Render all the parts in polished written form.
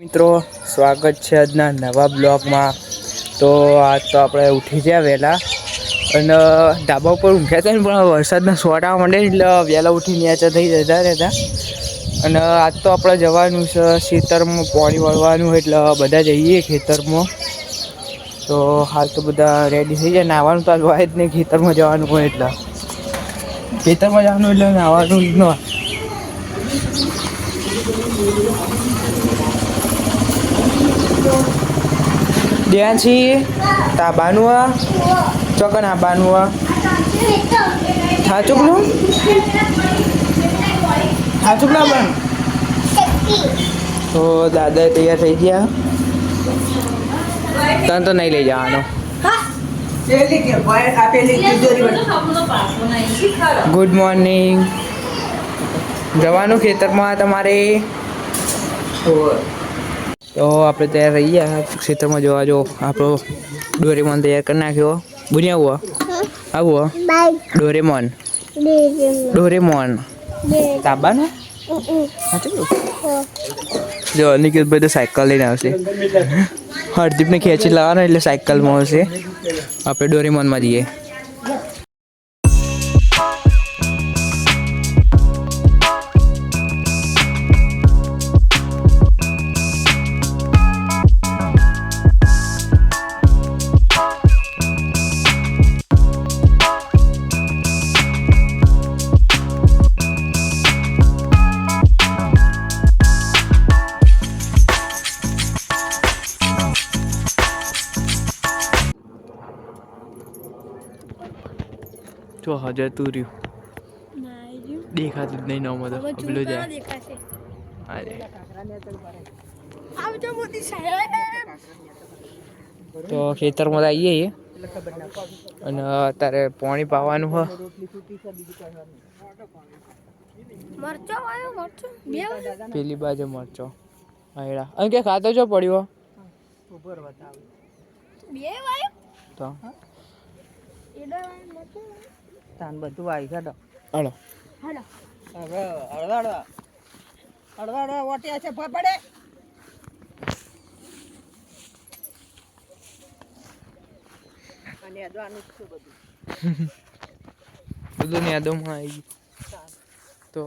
મિત્રો સ્વાગત છે આજના નવા બ્લોગમાં। તો આજ તો આપણે ઉઠી ગયા વહેલા અને ધાબા ઉપર ઊંઘ્યા હતા ને, પણ વરસાદના છોટ આવવા માંડે એટલે વહેલા ઉઠી નેચા થઈ જતા રહેતા। અને આજ તો આપણે જવાનું છે ખેતરમાં પાણી વાળવાનું, એટલે બધા જઈએ ખેતરમાં। તો હાલ તો બધા રેડી થઈ જાય, નાવાનું તો હોય જ નહીં, ખેતરમાં જવાનું હોય એટલે ખેતરમાં જવાનું એટલે નાવાનું જ ન હોય। દેવાંશી તાબાનું આ ચોકન આબાનું આ હાચુકનું હાચુકના બન। તો દાદા તૈયાર થઈ ગયા, તને તો નહીં લઈ જવાનો। Good morning. જવાનું ખેતરમાં તમારે? તો આપણે તૈયાર રહી ગયા ખેતરમાં જવા। જો આપણો ડોરેમોન તૈયાર કરી નાખ્યો। બુનિયા હુआ આવું ડોરેમોન ડોરેમોન તાબાનું જો અનિકેતભાઈ તો સાયકલ લઈને આવશે। હરદીપને ખેંચી લાવવાનો એટલે સાયકલમાં આવશે। આપણે ડોરેમોનમાં જઈએ। તો હજર તું રહ્યું દેખાતું જ નહીં, નો મતો પેલો જાય। અરે તો ખેતરમાં આવીએ અને અત્યારે પાણી પાવાનું હ। પેલી બાજુ મરચો આયડા અને કે ખાતો જો પડ્યો તો તાન બધું આવી ગયો। હાલો હાલો હવે હળવાડવા હળવાડવા ઓટ્યા છે પડે અને અદવાનું છે બધું બધું ને યાદોમાં આવી ગયું। તો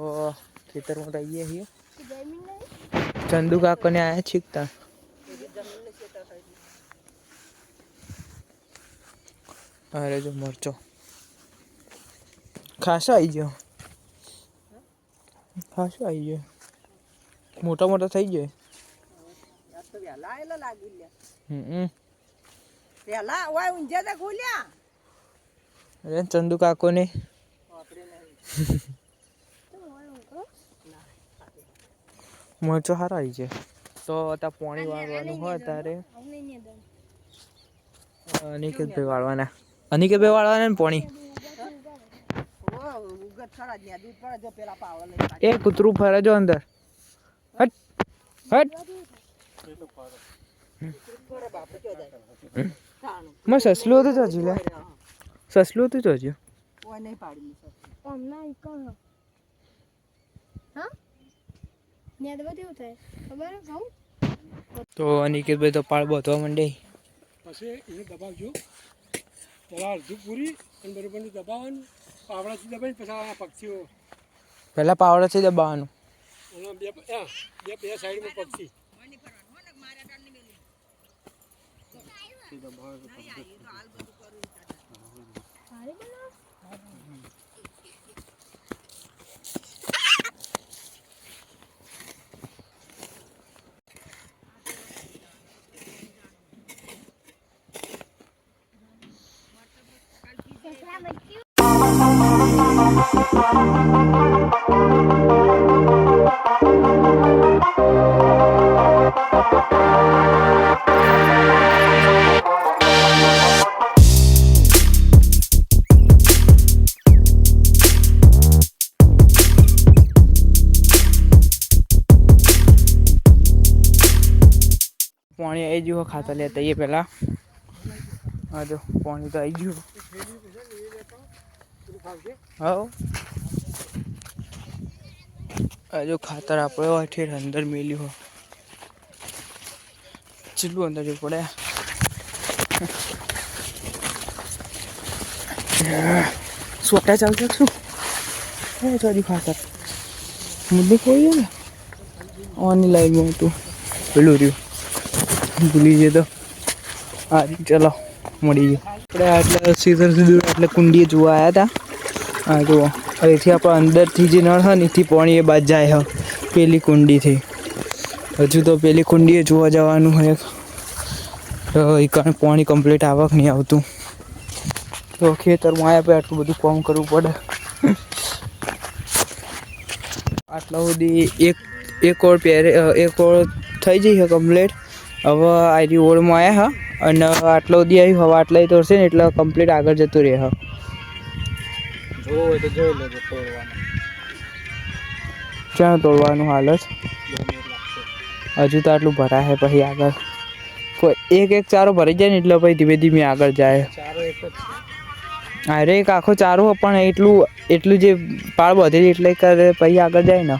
ખેતરમાં આવીએ છીએ, ચંદુ કાકાને આયા છીકતા। અરે જો મરચો ખાસો આવી ગયો, ખાસો આવી ગયો, મોટા મોટા થઈ ગયો। અરે ચંદુ કાકો ને મરચો સારો આવી જાય। તો ત્યાં પાણી વાળવાનું હોય ત્યારે અનિકેતભાઈ વાળવાના, અનિકેતભાઈ વાળવાના ને પાણી। એ કૂતરું ફરે જો અંદર, હટ હટ મેં સસલું હતું તો હજુ લે સસલું હતું તો હજુ તો અનિકેતભાઈ તો પાળ બોધવા માંડે। પછી એને દબાવજો, પેલા અડધું પૂરી અને બરોબર દબાવવાનું, પાવડાથી દબાવીને પછી આ પક્ષીઓ પહેલાં પાવડાથી દબાવવાનું, બે બે સાઈડમાં પક્ષી पानी आई गयो खाता लेता ये पहला आ जो पानी तो आई गयो। हाँ आ जो खातर आप अंदर मिली हो ચેટલું અંદર જવું પડે સોટા ચાલશે શું સોરી ખાતર મુદ્દે ખોઈ ને ઓનની લાઈનમાં હતું પેલું રહ્યું ભૂલી જઈએ તો હા ચલો મળી ગયું આપણે આટલા સીધર સુધી એટલે કુંડીએ જોવા આવ્યા હતા હા જુઓ અહીંથી આપણે અંદરથી જે નળ હોય ને એથી પાણી એ બાદ જાય હ પેલી કુંડીથી હજુ તો પેલી કુંડીએ જોવા જવાનું હોય તો એ કારણ પાણી કમ્પ્લીટ આવક નહીં આવતું તો ખેતરમાં આવ્યા પછી આટલું બધું કામ કરવું પડે આટલા સુધી એક ઓળ થઈ જઈ છે કમ્પ્લીટ હવે આરી ઓળમાં આવ્યા હા અને આટલો સુધી આવી હવે આટલા તોડશે ને એટલે કમ્પ્લીટ આગળ જતું રહે હા ક્યાં તોડવાનું હાલ જ હજુ તો આટલું ભરાય છે પછી આગળ કોઈ એક ચારો ભરાઈ જાય ને એટલે પછી ધીમે ધીમે આગળ જાય અરે એક આખો ચારો પણ એટલું જે પાળ બધે એટલે કરે પછી આગળ જાય ને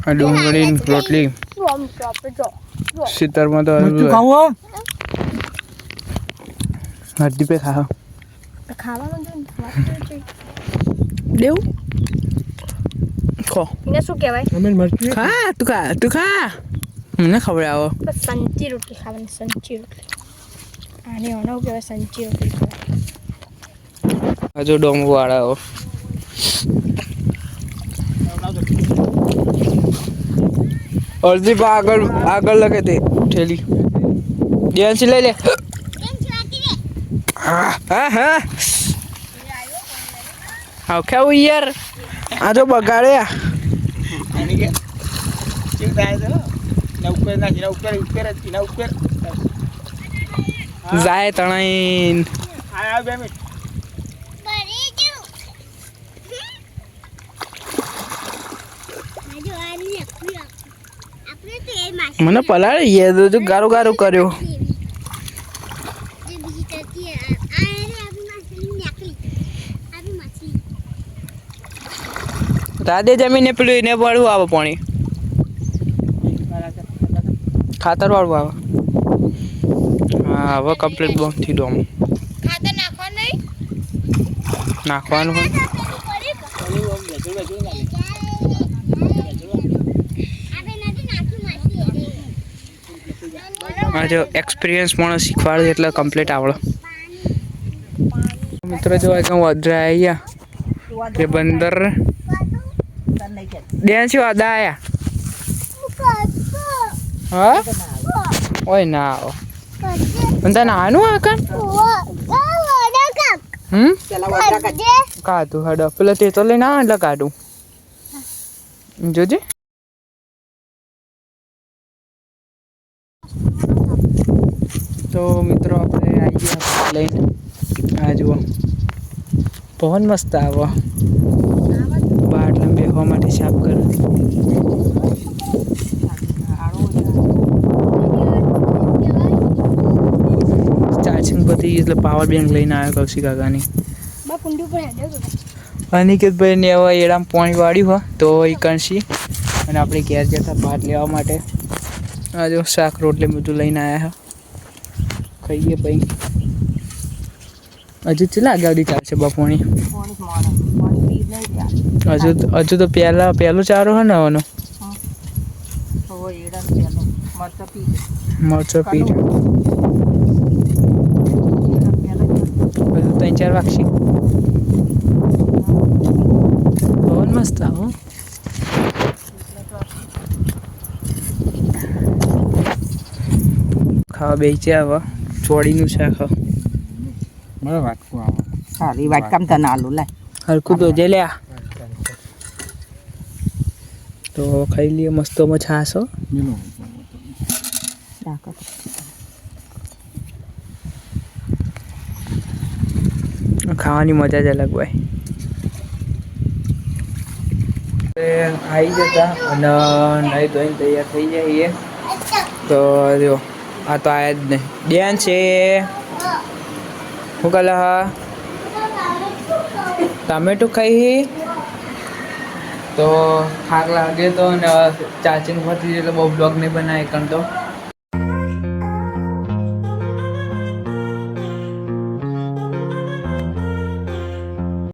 ડુંગળી રોટલી સીતરમાં તો હરદી પે દેવું ખો એને શું કહેવાય ખા તું ખા મને ખબર આવો સંચી રોટલી ખાવાની સંચી રોટલી આને ઓનો કહેવાય સંચી રોટલી ખાવાની હજુ ડોંગો વાળા અડધી પા આગળ લગે તે ઠેલી ડેન્સી લઈ લે હા હા હા હા કેવું યાર આ જો બગાડ્યા જાય તણાઈ મને પલાળી ગયા તો ગારો ગારો કર્યો રાધે જમીને પેલું એને વાળું આવે પાણી ખાતર વાળું આવે હા હવે કમ્પ્લીટ બંધ થઈ દો ખાતર નાખવાનું નહીં નાખવાનું હોય આ જો એક્સપિરિયન્સ પણ શીખવાડે એટલે કમ્પ્લીટ આવડે મિત્રો જો હું વડરા આવ્યા કે બંદર ડેન્સી વાદા આયા હા ઓય ના આવો અંતા નાનું આકન કાઢું હડો પેલા તે તો લઈને આવે એટલે કાઢું જોજે તો મિત્રો આપણે આવી ગયા લઈને આ જુઓ પવન મસ્ત આવો બાટલા બેસવા માટે સાફ કરે ચાર્જિંગ બધી એટલે પાવર બેંક લઈને આવ્યો કૌશિક કાકાની અનિકેતભાઈ ને હવે એડામ પાણી વાળ્યું હોય તો એ કણસી અને આપણે ઘેર જતા ભાત લેવા માટે આ જો શાક રોટલી બધું લઈને આવ્યા ખાઈએ ભાઈ હજુ કેટલા આગળ ચાલશે બપોરની હજુ તો પહેલું ચારો હે ને આવવાનો મરચો પીઠ બધું 3-4 વાગશી પવન મસ્ત આવો ખાવા બેસી આવો ચોળીનું શાક બરાબર વાટકું આવે સારી વાટકામ તને આલુ લાય હરકું તો જે લ્યા તો ખાઈ લઈએ મસ્ત છાશ હો ખાવાની મજા જ અલગ હોય આવી જતા અને નહીં ધોઈને તૈયાર થઈ જઈએ તો જો આ તો આયા જ નહીં ડેન છે શું કલા હા ટમેટું ખાઈ તો થાક લાગે તો ને ચાર્જિંગ પરથી એટલે બહુ બ્લોગ નહીં બનાવે કારણ તો